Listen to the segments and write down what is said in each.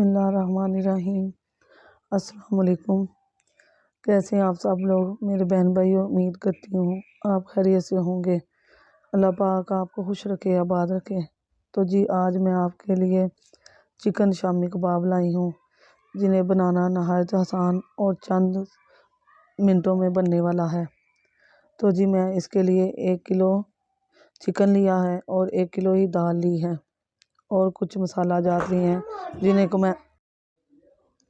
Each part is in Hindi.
बिस्मिल्लाहिर्रहमानिर्रहीम। अस्सलाम वालेकुम। कैसे हैं आप सब लोग मेरे बहन भाइयों। उम्मीद करती हूँ आप खैरियत से होंगे। अल्लाह पाक आपको खुश रखे, आबाद रखे। तो जी आज मैं आपके लिए चिकन शामी कबाब लाई हूँ, जिन्हें बनाना नहायत आसान और चंद मिनटों में बनने वाला है। तो जी मैं इसके लिए 1 किलो चिकन लिया है और 1 किलो ही दाल ली है और कुछ मसाला जात लिए हैं, जिन्हें को मैं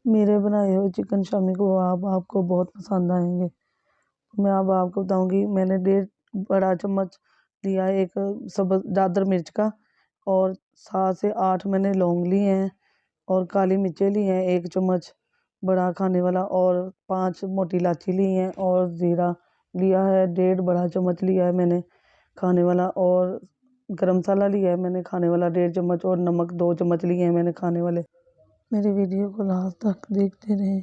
मेरे बनाए हुए चिकन शामी कबाब आपको बहुत पसंद आएंगे। तो मैं अब आपको बताऊंगी। मैंने 1.5 बड़ा चम्मच लिया है एक सब्ज़ दादर मिर्च का, और 7 से 8 मैंने लौंग लिए हैं और काली मिर्चें ली हैं 1 चम्मच बड़ा खाने वाला, और 5 मोटी इलायची ली हैं, और ज़ीरा लिया है 1.5 बड़ा चम्मच लिया है मैंने खाने वाला, और गरम मसाला लिया है मैंने खाने वाला 1.5 चम्मच, और नमक 2 चम्मच लिए हैं मैंने खाने वाले। मेरे वीडियो को लास्ट तक देखते रहें,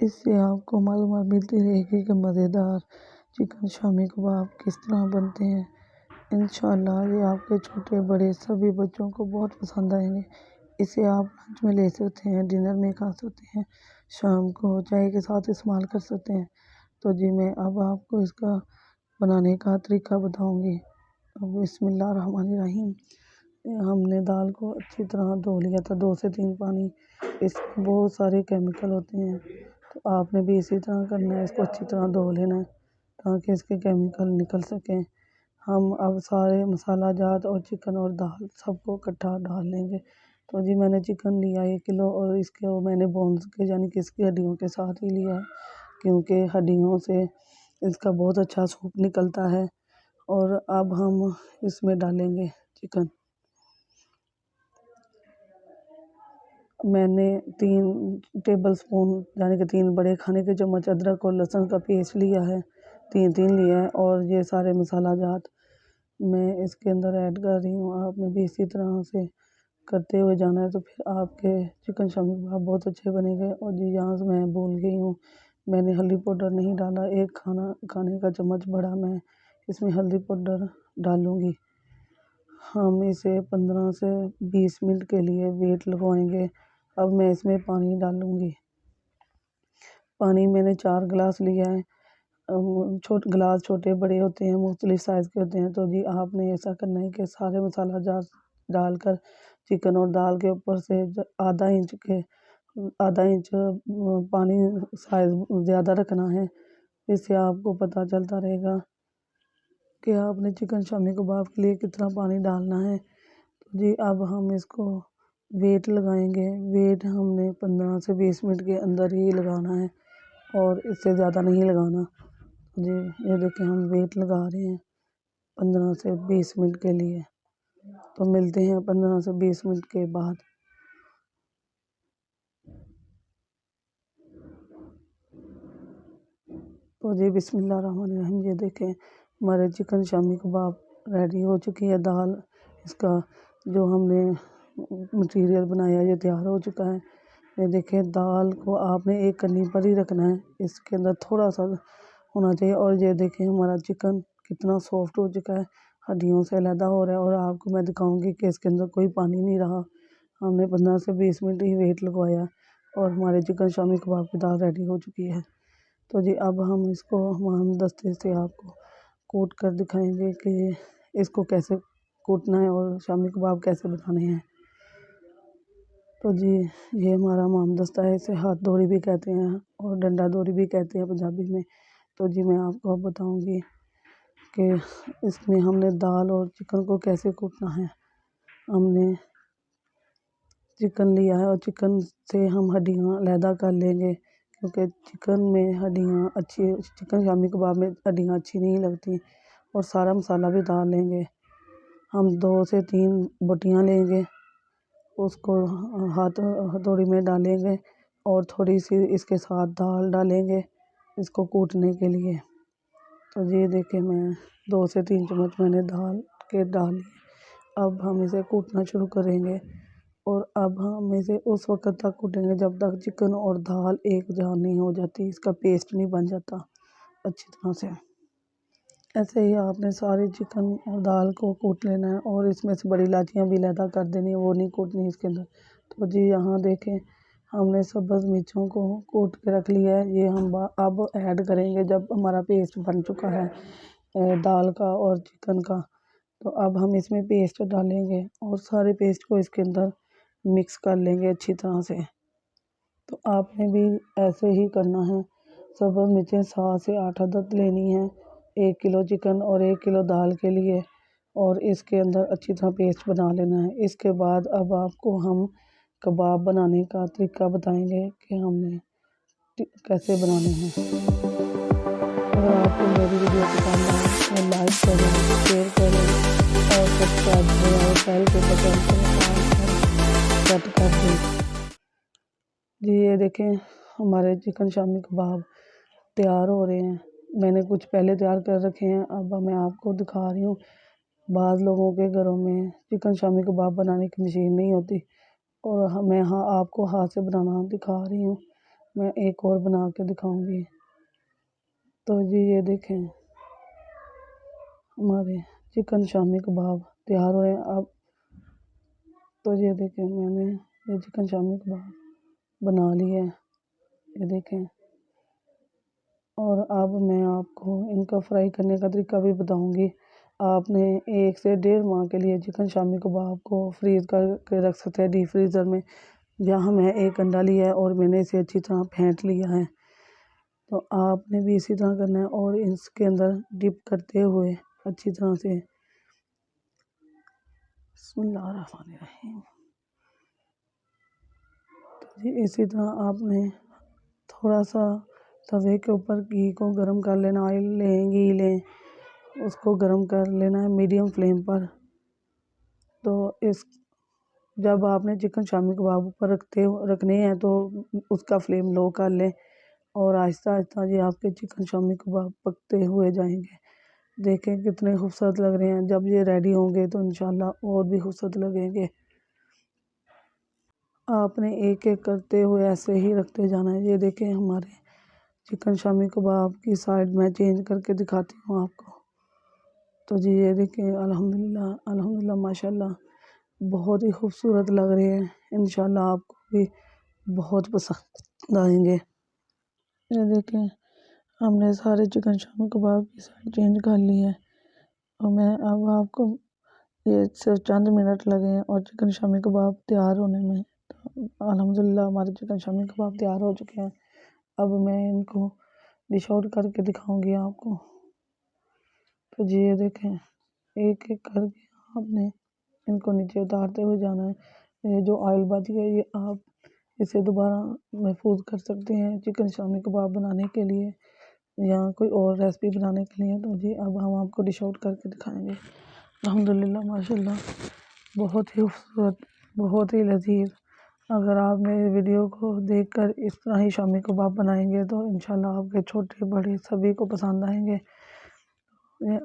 इससे आपको मालूमात मिलती रहेगी कि मज़ेदार चिकन शामी कबाब किस तरह बनते हैं। इंशाल्लाह ये आपके छोटे बड़े सभी बच्चों को बहुत पसंद आएंगे। इसे आप लंच में ले सकते हैं, डिनर में खा सकते हैं, शाम को चाय के साथ इस्तेमाल कर सकते हैं। तो जी मैं अब आपको इसका बनाने का तरीका बताऊंगी। बिस्मिल्लाहिर्रहमानिर्रहीम। हमने दाल को अच्छी तरह धो लिया था 2 से 3 पानी। इसमें बहुत सारे केमिकल होते हैं, तो आपने भी इसी तरह करना है, इसको अच्छी तरह धो लेना है ताकि इसके केमिकल निकल सकें। हम अब सारे मसाला जात और चिकन और दाल सबको इकट्ठा डाल लेंगे। तो जी मैंने चिकन लिया 1 किलो, और इसके वो मैंने बोन्स के यानी कि इसकी हड्डियों के साथ ही लिया है, क्योंकि हड्डियों से इसका बहुत अच्छा सूप निकलता है। और अब हम इसमें डालेंगे चिकन। मैंने 3 टेबल स्पून यानी कि 3 बड़े खाने के चम्मच अदरक और लहसुन का पेस्ट लिया है, 3 लिया है, और ये सारे मसाला जात मैं इसके अंदर ऐड कर रही हूँ। आपने भी इसी तरह से करते हुए जाना है, तो फिर आपके चिकन शामी कबाब बहुत अच्छे बनेंगे। और जी यहाँ से मैं भूल गई हूँ, मैंने हल्दी पाउडर नहीं डाला। 1 खाने का चम्मच बड़ा मैं इसमें हल्दी पाउडर डालूँगी। हम इसे 15 से 20 मिनट के लिए वेट लगवाएंगे। अब मैं इसमें पानी डालूँगी। पानी मैंने 4 गिलास लिया है। गिलास छोटे बड़े होते हैं, मुख्तलिफ साइज़ के होते हैं। तो जी आपने ऐसा करना है कि सारे मसाला जार डालकर चिकन और दाल के ऊपर से आधा इंच पानी साइज़ ज़्यादा रखना है। इससे आपको पता चलता रहेगा कि आपने चिकन शामी कबाब के लिए कितना पानी डालना है। तो जी अब हम इसको वेट लगाएंगे। वेट हमने 15 से 20 मिनट के अंदर ही लगाना है, और इससे ज़्यादा नहीं लगाना। जी ये देखिए हम वेट लगा रहे हैं 15 से 20 मिनट के लिए। तो मिलते हैं 15 से 20 मिनट के बाद। तो जी बिस्मिल्लाहिर्रहमानिर्रहीम। ये देखें हमारे चिकन शामी कबाब रेडी हो चुकी है। दाल इसका जो हमने मटेरियल बनाया ये तैयार हो चुका है। ये देखें दाल को आपने एक कन्नी पर ही रखना है, इसके अंदर थोड़ा सा होना चाहिए। और ये देखें हमारा चिकन कितना सॉफ्ट हो चुका है, हड्डियों से अलहदा हो रहा है। और आपको मैं दिखाऊंगी कि इसके अंदर कोई पानी नहीं रहा। हमने 15 से 20 मिनट ही वेट लगवाया, और हमारे चिकन शामी कबाब की दाल रेडी हो चुकी है। तो जी अब हम इसको हम दस्ते से आपको कूट कर दिखाएंगे कि इसको कैसे कूटना है और शामी कबाब कैसे बनाने हैं। तो जी ये हमारा माम दस्ता है, इसे हाथ दोरी भी कहते हैं और डंडा दोरी भी कहते हैं पंजाबी में। तो जी मैं आपको अब बताऊंगी कि इसमें हमने दाल और चिकन को कैसे कूटना है। हमने चिकन लिया है, और चिकन से हम हड्डियाँ अलहदा कर लेंगे, क्योंकि चिकन में हड्डियाँ अच्छी चिकन शामी कबाब में हड्डियाँ अच्छी नहीं लगती। और सारा मसाला भी डाल लेंगे। हम 2 से 3 बोटियाँ लेंगे, उसको हाथ हथौड़ी में डालेंगे, और थोड़ी सी इसके साथ दाल डालेंगे इसको कूटने के लिए। तो ये देखिए मैं 2 से 3 चम्मच मैंने दाल के डाली। अब हम इसे कूटना शुरू करेंगे, और अब हम इसे उस वक्त तक कूटेंगे जब तक चिकन और दाल एक जान नहीं हो जाती, इसका पेस्ट नहीं बन जाता अच्छी तरह से। ऐसे ही आपने सारे चिकन और दाल को कूट लेना है, और इसमें से बड़ी इलायचियाँ भी अलहदा कर देनी है, वो नहीं कूटनी इसके अंदर। तो जी यहाँ देखें हमने सब्ज़ मिर्चों को कूट के रख लिया है। ये हम अब ऐड करेंगे जब हमारा पेस्ट बन चुका है दाल का और चिकन का। तो अब हम इसमें पेस्ट डालेंगे और सारे पेस्ट को इसके अंदर मिक्स कर लेंगे अच्छी तरह से। तो आपने भी ऐसे ही करना है। सब्ज़ मिर्चें 7 से 8 अदद लेनी है 1 किलो चिकन और 1 किलो दाल के लिए, और इसके अंदर अच्छी तरह पेस्ट बना लेना है। इसके बाद अब आपको हम कबाब बनाने का तरीका बताएंगे कि हमने कैसे बनाने हैं। अगर आपको मेरी वीडियो पसंद आए तो लाइक करें, शेयर करें और सब्सक्राइब करें और बेल के बटन को सेट कर दें। जी ये देखें हमारे चिकन शामी कबाब तैयार हो रहे हैं। मैंने कुछ पहले तैयार कर रखे हैं, अब मैं आपको दिखा रही हूँ। बाज़ लोगों के घरों में चिकन शामी कबाब बनाने की मशीन नहीं होती और मैं आपको हाथ से बनाना दिखा रही हूँ। मैं एक और बना के दिखाऊंगी। तो जी ये देखें हमारे चिकन शामी कबाब तैयार हुए हैं। अब तो ये देखें मैंने ये चिकन शामी कबाब बना लिए, ये देखें। और अब मैं आपको इनका फ्राई करने का तरीका भी बताऊंगी। आपने 1 से 1.5 माह के लिए चिकन शामी कबाब को फ्रीज़ करके रख सकते हैं डीप फ्रीज़र में। यहाँ मैं 1 अंडा लिया है और मैंने इसे अच्छी तरह फेंट लिया है। तो आपने भी इसी तरह करना है और इसके अंदर डिप करते हुए अच्छी तरह से बिस्मिल्लाहिर्रहमानिर्रहीम। तो जी इसी तरह आपने थोड़ा सा तवे के ऊपर घी को गर्म कर लेना, ऑयल लें, घी लें, उसको गर्म कर लेना है मीडियम फ्लेम पर। तो इस जब आपने चिकन शामी कबाब ऊपर रखने हैं तो उसका फ्लेम लो कर लें और आहिस्ता आहिस्ता ये आपके चिकन शामी कबाब पकते हुए जाएंगे। देखें कितने खूबसूरत लग रहे हैं। जब ये रेडी होंगे तो इंशाल्लाह और भी खूबसूरत लगेंगे। आपने एक एक करते हुए ऐसे ही रखते जाना है। ये देखें हमारे चिकन शामी कबाब की साइड में चेंज करके दिखाती हूँ आपको। तो जी ये देखें अल्हम्दुलिल्लाह अल्हम्दुलिल्लाह माशाल्लाह बहुत ही खूबसूरत लग रहे हैं। इंशाल्लाह आपको भी बहुत पसंद आएंगे। ये देखें हमने सारे चिकन शामी कबाब की साइड चेंज कर ली है और मैं अब आपको ये सिर्फ चंद मिनट लगे हैं और चिकन शामी कबाब तैयार होने में। तो अल्हम्दुलिल्लाह हमारे चिकन शामी कबाब तैयार हो चुके हैं। अब मैं इनको डिश आउट करके दिखाऊंगी आपको। तो जी ये देखें एक एक करके आपने इनको नीचे उतारते हुए जाना है। ये जो ऑयल बच गया ये आप इसे दोबारा महफूज कर सकते हैं चिकन शामी कबाब बनाने के लिए या कोई और रेसिपी बनाने के लिए। तो जी अब हम आपको डिश आउट करके दिखाएंगे। अल्हम्दुलिल्लाह माशाल्लाह बहुत ही खूबसूरत, बहुत ही लजीज। अगर आप मेरे वीडियो को देखकर इस तरह ही शामी कबाब बनाएंगे तो इंशाल्लाह आपके छोटे बड़े सभी को पसंद आएंगे।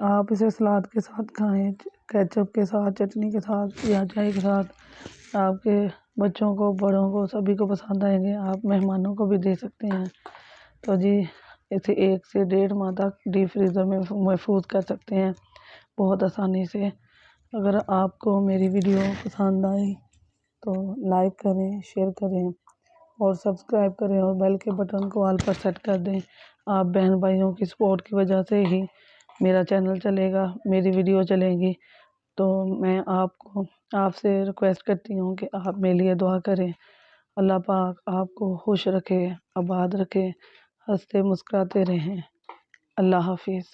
आप इसे सलाद के साथ खाएं, केचप के साथ, चटनी के साथ या चाय के साथ। आपके बच्चों को, बड़ों को, सभी को पसंद आएंगे। आप मेहमानों को भी दे सकते हैं। तो जी इसे 1 से 1.5 माह तक डीप फ्रीज़र में महफूज कर सकते हैं बहुत आसानी से। अगर आपको मेरी वीडियो पसंद आई तो लाइक करें, शेयर करें और सब्सक्राइब करें और बेल के बटन को ऑल पर सेट कर दें। आप बहन भाइयों की सपोर्ट की वजह से ही मेरा चैनल चलेगा, मेरी वीडियो चलेगी। तो मैं आपसे रिक्वेस्ट करती हूँ कि आप मेरे लिए दुआ करें। अल्लाह पाक आपको खुश रखे, आबाद रखे, हंसते मुस्कुराते रहें। अल्लाह हाफिज़।